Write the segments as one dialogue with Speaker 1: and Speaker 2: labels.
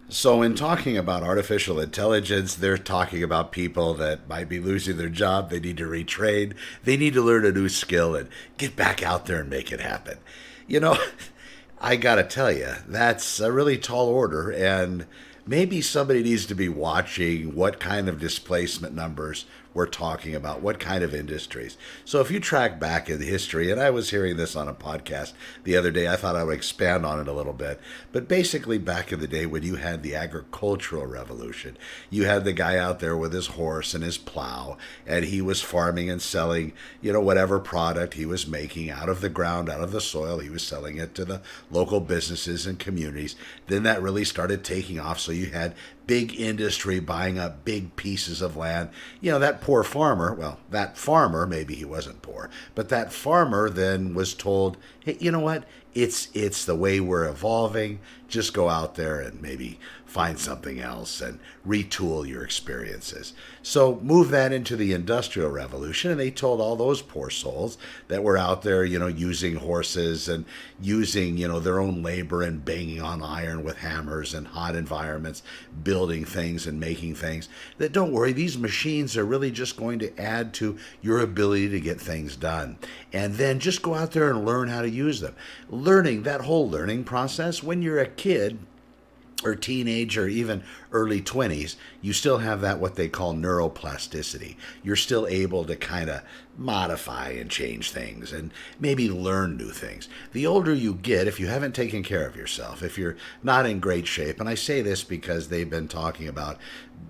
Speaker 1: So, in talking about artificial intelligence, they're talking about people that might be losing their job. They need to retrain. They need to learn a new skill and get back out there and make it happen. You know, I got to tell you, that's a really tall order. And maybe somebody needs to be watching what kind of displacement numbers we're talking about, what kind of industries. So if you track back in history, and I was hearing this on a podcast the other day, I thought I would expand on it a little bit. But basically, back in the day when you had the agricultural revolution, you had the guy out there with his horse and his plow, and he was farming and selling, whatever product he was making out of the ground, out of the soil. He was selling it to the local businesses and communities. Then that really started taking off. So you had big industry buying up big pieces of land. That poor farmer, well, that farmer, maybe he wasn't poor, but that farmer then was told, hey, you know what? It's the way we're evolving. Just go out there and maybe find something else and retool your experiences. So move that into the Industrial Revolution, and they told all those poor souls that were out there, using horses and using, their own labor and banging on iron with hammers and hot environments, building things and making things, that don't worry, these machines are really just going to add to your ability to get things done. And then just go out there and learn how to use them. Learning, that whole learning process, when you're a kid, or teenage or even early 20s, you still have that what they call neuroplasticity. You're still able to kind of modify and change things and maybe learn new things. The older you get, if you haven't taken care of yourself, if you're not in great shape, and I say this because they've been talking about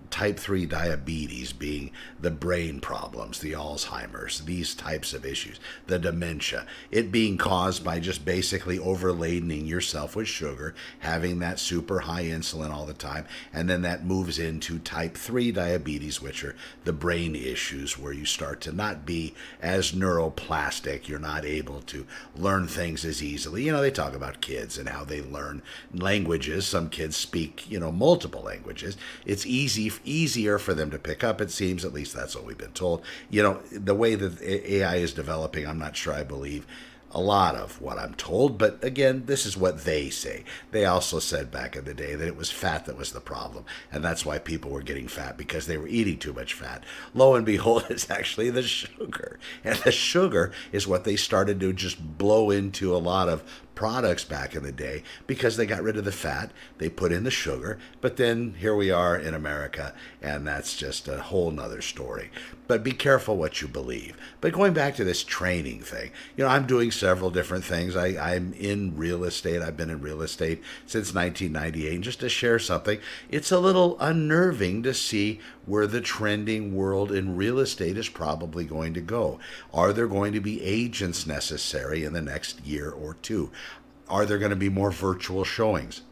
Speaker 1: type 3 diabetes being the brain problems, the Alzheimer's, these types of issues, the dementia, it being caused by just basically overladening yourself with sugar, having that super high insulin all the time, and then that moves into type 3 diabetes, which are the brain issues where you start to not be as neuroplastic, you're not able to learn things as easily. They talk about kids and how they learn languages. Some kids speak, multiple languages. It's easier for them to pick up, it seems. At least that's what we've been told. The way that AI is developing, I'm not sure I believe a lot of what I'm told, but again, this is what they say. They also said back in the day that it was fat that was the problem, and that's why people were getting fat, because they were eating too much fat. Lo and behold, it's actually the sugar, and the sugar is what they started to just blow into a lot of products back in the day, because they got rid of the fat, they put in the sugar. But then here we are in America, and that's just a whole nother story. But be careful what you believe. But going back to this training thing, I'm doing several different things. I'm in real estate. I've been in real estate since 1998. And just to share something, it's a little unnerving to see where the trending world in real estate is probably going to go. Are there going to be agents necessary in the next year or two? Are there going to be more virtual showings?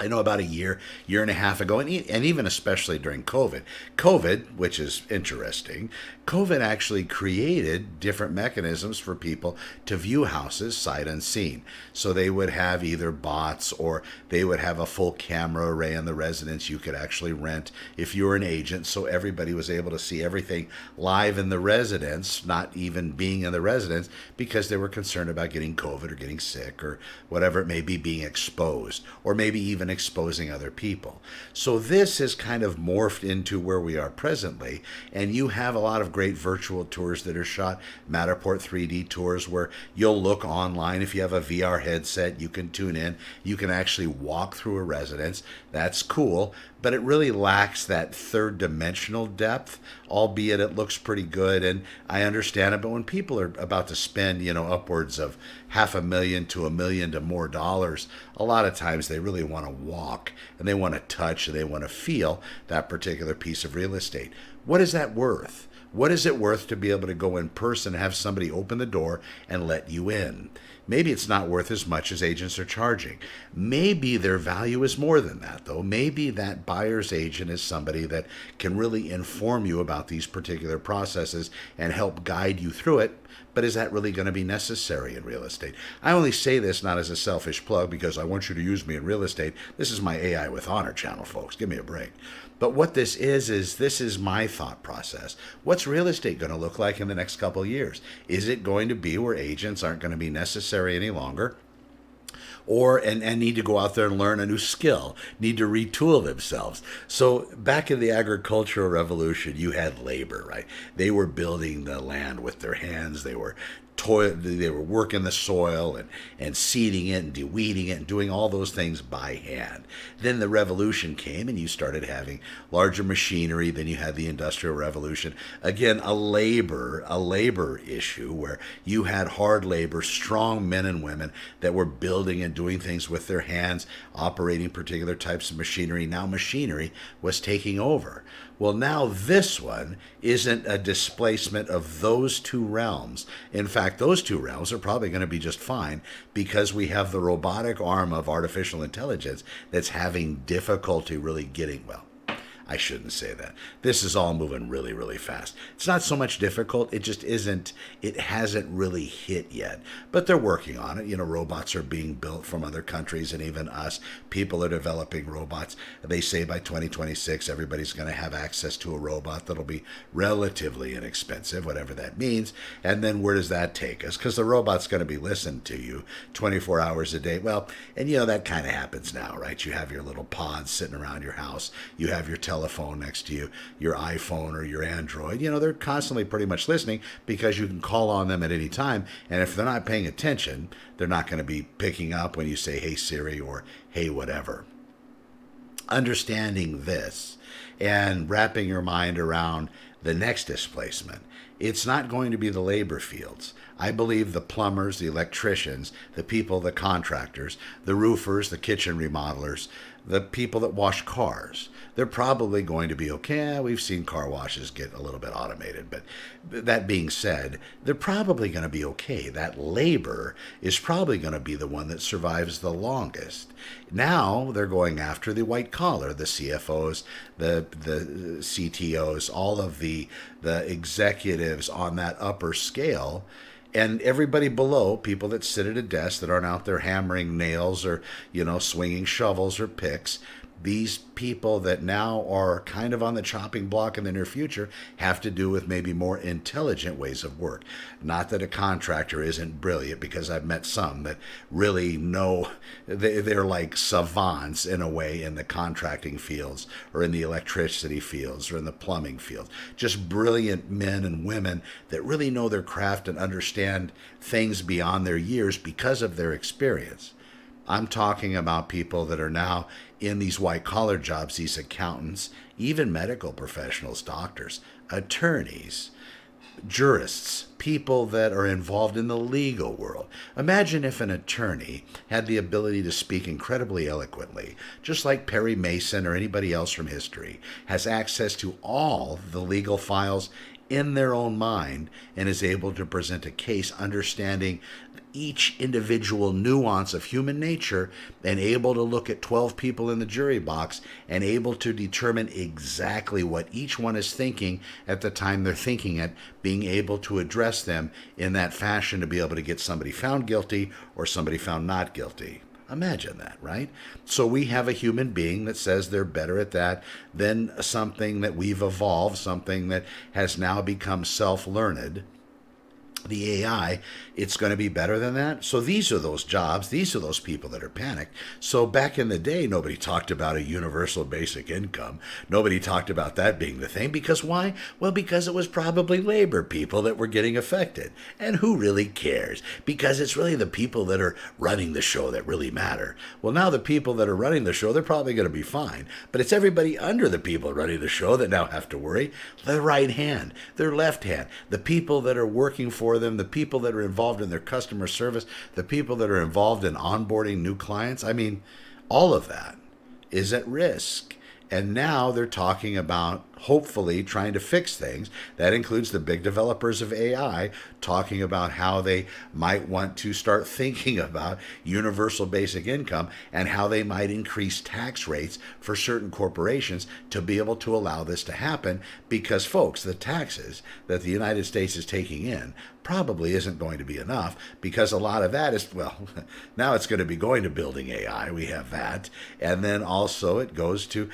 Speaker 1: I know about a year and a half ago, and even especially during COVID, which is interesting, COVID actually created different mechanisms for people to view houses sight unseen. So they would have either bots, or they would have a full camera array in the residence you could actually rent if you were an agent. So everybody was able to see everything live in the residence, not even being in the residence, because they were concerned about getting COVID or getting sick or whatever it may be, being exposed, or maybe even exposing other people. So this has kind of morphed into where we are presently, and you have a lot of great virtual tours that are shot, Matterport 3D tours, where you'll look online. If you have a VR headset, you can tune in, you can actually walk through a residence. That's cool, but it really lacks that third dimensional depth, albeit it looks pretty good, and I understand it. But when people are about to spend, upwards of $500,000 to $1 million to more dollars, a lot of times they really want to walk, and they want to touch, and they want to feel that particular piece of real estate. What is that worth? What is it worth to be able to go in person and have somebody open the door and let you in? Maybe it's not worth as much as agents are charging. Maybe their value is more than that, though. Maybe that buyer's agent is somebody that can really inform you about these particular processes and help guide you through it. But is that really going to be necessary in real estate? I only say this not as a selfish plug because I want you to use me in real estate. This is my AI with Honor channel, folks. Give me a break. But what this is this is my thought process. What's real estate going to look like in the next couple of years? Is it going to be where agents aren't going to be necessary any longer? and need to go out there and learn a new skill, need to retool themselves. So back in the agricultural revolution, you had labor, right? They were building the land with their hands. They were working the soil and seeding it and de-weeding it and doing all those things by hand. Then the revolution came and you started having larger machinery. Then you had the industrial revolution. Again, a labor issue where you had hard labor, strong men and women that were building and doing things with their hands, operating particular types of machinery. Now machinery was taking over. Well, now this one isn't a displacement of those two realms. In fact, those two realms are probably going to be just fine because we have the robotic arm of artificial intelligence that's having difficulty really getting, well, I shouldn't say that. This is all moving really, really fast. It's not so much difficult. It just isn't, it hasn't really hit yet. But they're working on it. You know, robots are being built from other countries and even us. People are developing robots. They say by 2026, everybody's going to have access to a robot that'll be relatively inexpensive, whatever that means. And then where does that take us? Because the robot's going to be listening to you 24 hours a day. Well, and you know, that kind of happens now, right? You have your little pods sitting around your house. You have your telephone next to you, your iPhone or your Android. You know, they're constantly pretty much listening because you can call on them at any time. And if they're not paying attention, they're not going to be picking up when you say, hey, Siri, or hey, whatever. Understanding this and wrapping your mind around the next displacement, it's not going to be the labor fields. I believe the plumbers, the electricians, the people, the contractors, the roofers, the kitchen remodelers, the people that wash cars, they're probably going to be okay. We've seen car washes get a little bit automated, but that being said, they're probably going to be okay. That labor is probably going to be the one that survives the longest. Now they're going after the white collar, the CFOs, the CTOs, all of the executives on that upper scale. And everybody below, people that sit at a desk that aren't out there hammering nails or, you know, swinging shovels or picks, these people that now are kind of on the chopping block in the near future have to do with maybe more intelligent ways of work. Not that a contractor isn't brilliant, because I've met some that really know, they're like savants in a way in the contracting fields or in the electricity fields or in the plumbing fields. Just brilliant men and women that really know their craft and understand things beyond their years because of their experience. I'm talking about people that are now in these white-collar jobs, these accountants, even medical professionals, doctors, attorneys, jurists, people that are involved in the legal world. Imagine if an attorney had the ability to speak incredibly eloquently, just like Perry Mason or anybody else from history, has access to all the legal files in their own mind and is able to present a case understanding each individual nuance of human nature and able to look at 12 people in the jury box and able to determine exactly what each one is thinking at the time they're thinking it, being able to address them in that fashion to be able to get somebody found guilty or somebody found not guilty. Imagine that, right? So we have a human being that says they're better at that than something that we've evolved, something that has now become self-learned. The AI, it's going to be better than that. So these are those jobs. These are those people that are panicked. So back in the day, nobody talked about a universal basic income. Nobody talked about that being the thing. Because why? Well, because it was probably labor people that were getting affected. And who really cares? Because it's really the people that are running the show that really matter. Well, now the people that are running the show, they're probably going to be fine. But it's everybody under the people running the show that now have to worry. Their right hand, their left hand, the people that are working for them, the people that are involved in their customer service, the people that are involved in onboarding new clients. I mean, all of that is at risk. And now they're talking about hopefully trying to fix things. That includes the big developers of AI talking about how they might want to start thinking about universal basic income and how they might increase tax rates for certain corporations to be able to allow this to happen. Because, folks, the taxes that the United States is taking in probably isn't going to be enough, because a lot of that is, well, now it's going to be going to building AI. We have that. And then also it goes to,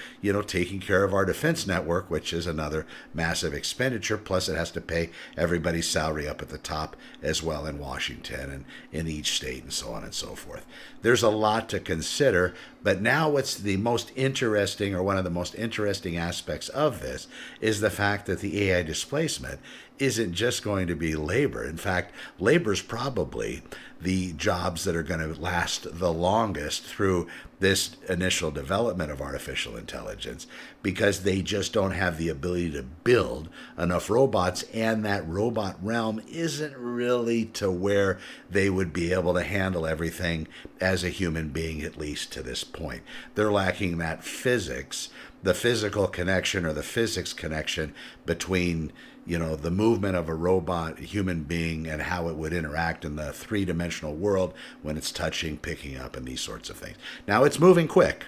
Speaker 1: taking care of our defense network, which is another massive expenditure. Plus, it has to pay everybody's salary up at the top as well in Washington and in each state and so on and so forth. There's a lot to consider, but now what's the most interesting, or one of the most interesting aspects of this, is the fact that the AI displacement isn't just going to be labor. In fact, labor is probably the jobs that are going to last the longest through this initial development of artificial intelligence, because they just don't have the ability to build enough robots, and that robot realm isn't really to where they would be able to handle everything as a human being, at least to this point. They're lacking that physics, the physical connection or the physics connection between the movement of a robot, a human being, and how it would interact in the three-dimensional world when it's touching, picking up, and these sorts of things. Now, it's moving quick,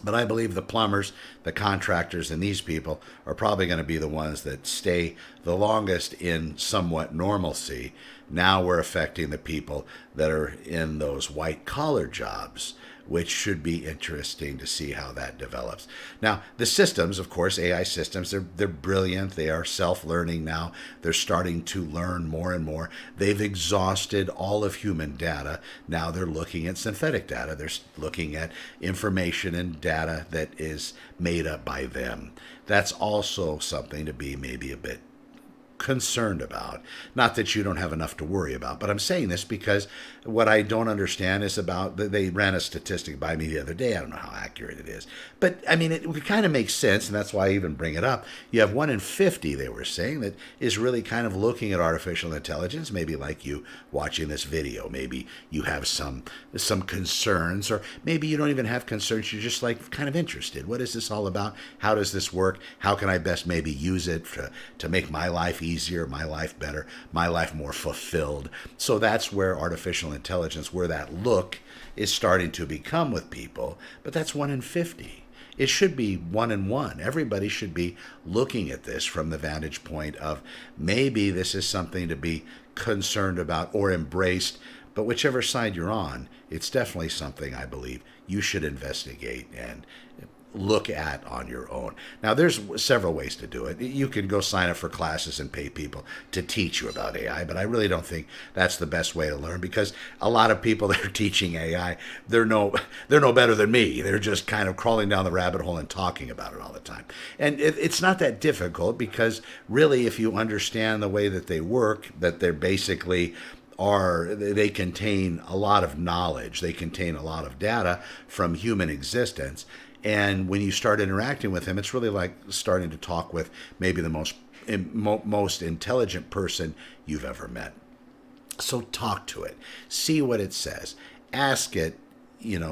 Speaker 1: but I believe the plumbers, the contractors, and these people are probably going to be the ones that stay the longest in somewhat normalcy. Now we're affecting the people that are in those white-collar jobs, which should be interesting to see how that develops. Now, the systems, of course, AI systems, they're brilliant. They are self-learning now. They're starting to learn more and more. They've exhausted all of human data. Now they're looking at synthetic data. They're looking at information and data that is made up by them. That's also something to be maybe a bit concerned about. Not that you don't have enough to worry about, but I'm saying this because what I don't understand is about, they ran a statistic by me the other day. I don't know how accurate it is, but I mean, it kind of makes sense, and that's why I even bring it up. You have 1 in 50, they were saying, that is really kind of looking at artificial intelligence, maybe like you watching this video. Maybe you have some concerns, or maybe you don't even have concerns. You're just like kind of interested. What is this all about? How does this work? How can I best maybe use it to make my life easier, my life better, my life more fulfilled? So that's where artificial intelligence, where that look is starting to become with people. But that's 1 in 50. It should be 1 in 1. Everybody should be looking at this from the vantage point of maybe this is something to be concerned about or embraced. But whichever side you're on, it's definitely something I believe you should investigate and look at on your own. Now, there's several ways to do it. You can go sign up for classes and pay people to teach you about AI, but I really don't think that's the best way to learn, because a lot of people that are teaching AI, they're no better than me. They're just kind of crawling down the rabbit hole and talking about it all the time. And it's not that difficult, because really, if you understand the way that they work, that they're basically they contain a lot of knowledge, they contain a lot of data from human existence. And when you start interacting with him, it's really like starting to talk with maybe the most intelligent person you've ever met. So talk to it, see what it says, ask it,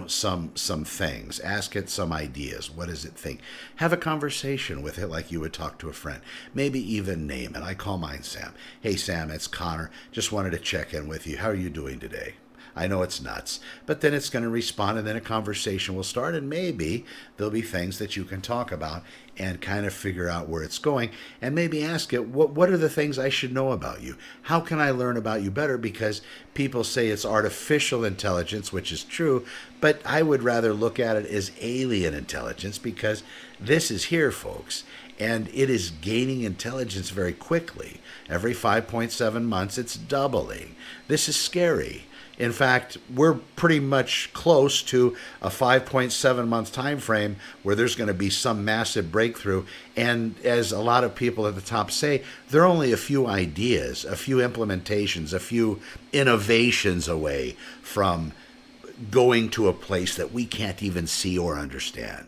Speaker 1: some things, ask it some ideas. What does it think? Have a conversation with it like you would talk to a friend. Maybe even name it. I call mine Sam. Hey Sam, it's Connor. Just wanted to check in with you. How are you doing today? I know it's nuts, but then it's going to respond, and then a conversation will start, and maybe there'll be things that you can talk about and kind of figure out where it's going, and maybe ask it, what are the things I should know about you? How can I learn about you better? Because people say it's artificial intelligence, which is true, but I would rather look at it as alien intelligence, because this is here, folks, and it is gaining intelligence very quickly. Every 5.7 months, it's doubling. This is scary. In fact, we're pretty much close to a 5.7 month time frame where there's going to be some massive breakthrough. And as a lot of people at the top say, there are only a few ideas, a few implementations, a few innovations away from going to a place that we can't even see or understand.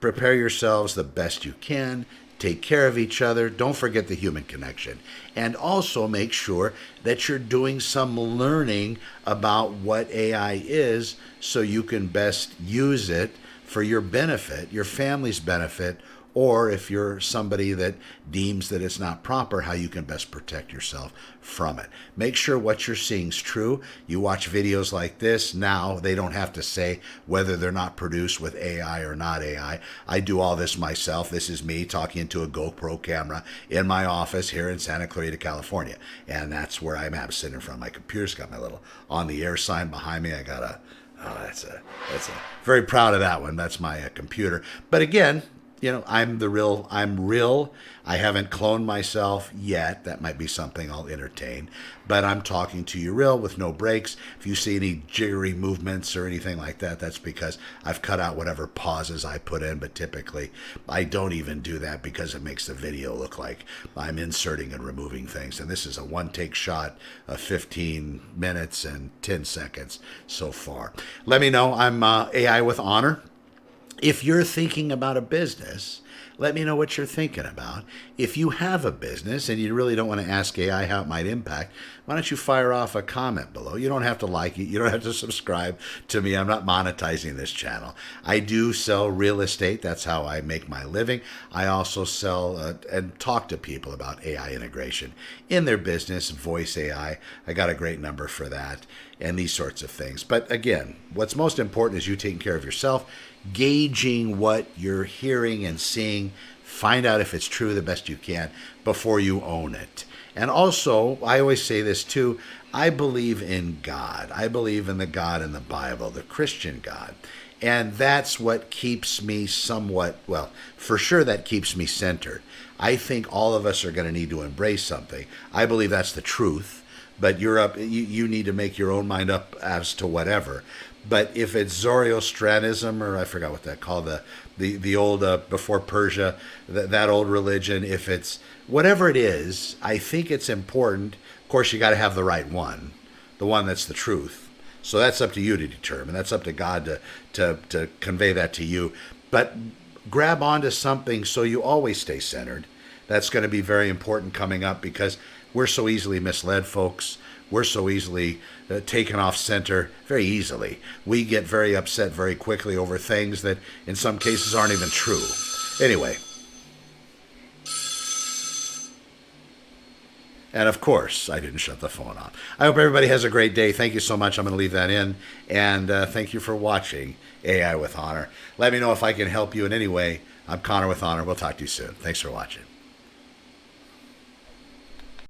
Speaker 1: Prepare yourselves the best you can. Take care of each other. Don't forget the human connection. And also make sure that you're doing some learning about what AI is, so you can best use it for your benefit, your family's benefit, or if you're somebody that deems that it's not proper, how you can best protect yourself from it. Make sure what you're seeing is true. You watch videos like this, now they don't have to say whether they're not produced with AI or not AI. I do all this myself. This is me talking into a GoPro camera in my office here in Santa Clarita, California. And that's where I'm at, sitting in front of my computer. It's got my little on the air sign behind me. I got that's a very proud of that one. That's my computer. But again, I'm real. I haven't cloned myself yet. That might be something I'll entertain. But I'm talking to you real with no breaks. If you see any jiggery movements or anything like that, that's because I've cut out whatever pauses I put in. But typically, I don't even do that because it makes the video look like I'm inserting and removing things. And this is a one-take shot of 15 minutes and 10 seconds so far. Let me know. I'm AI with Honor. If you're thinking about a business, let me know what you're thinking about. If you have a business and you really don't want to ask AI how it might impact, why don't you fire off a comment below? You don't have to like it. You don't have to subscribe to me. I'm not monetizing this channel. I do sell real estate. That's how I make my living. I also sell and talk to people about AI integration in their business, voice AI. I got a great number for that and these sorts of things. But again, what's most important is you taking care of yourself, gauging what you're hearing and seeing, find out if it's true the best you can before you own it. And also, I always say this too, I believe in God. I believe in the God in the Bible, the Christian God. And that's what keeps me somewhat, well, for sure that keeps me centered. I think all of us are going to need to embrace something. I believe that's the truth, but you need to make your own mind up as to whatever. But if it's Zoroastrianism, or I forgot what that called, the old, before Persia, that old religion, if it's whatever it is, I think it's important. Of course, you got to have the right one, the one that's the truth. So that's up to you to determine. That's up to God to convey that to you. But grab onto something so you always stay centered. That's going to be very important coming up because we're so easily misled, folks. We're so easily taken off center very easily. We get very upset very quickly over things that in some cases aren't even true. Anyway. And of course, I didn't shut the phone off. I hope everybody has a great day. Thank you so much. I'm going to leave that in. And thank you for watching AI with Honor. Let me know if I can help you in any way. I'm Connor with Honor. We'll talk to you soon. Thanks for watching.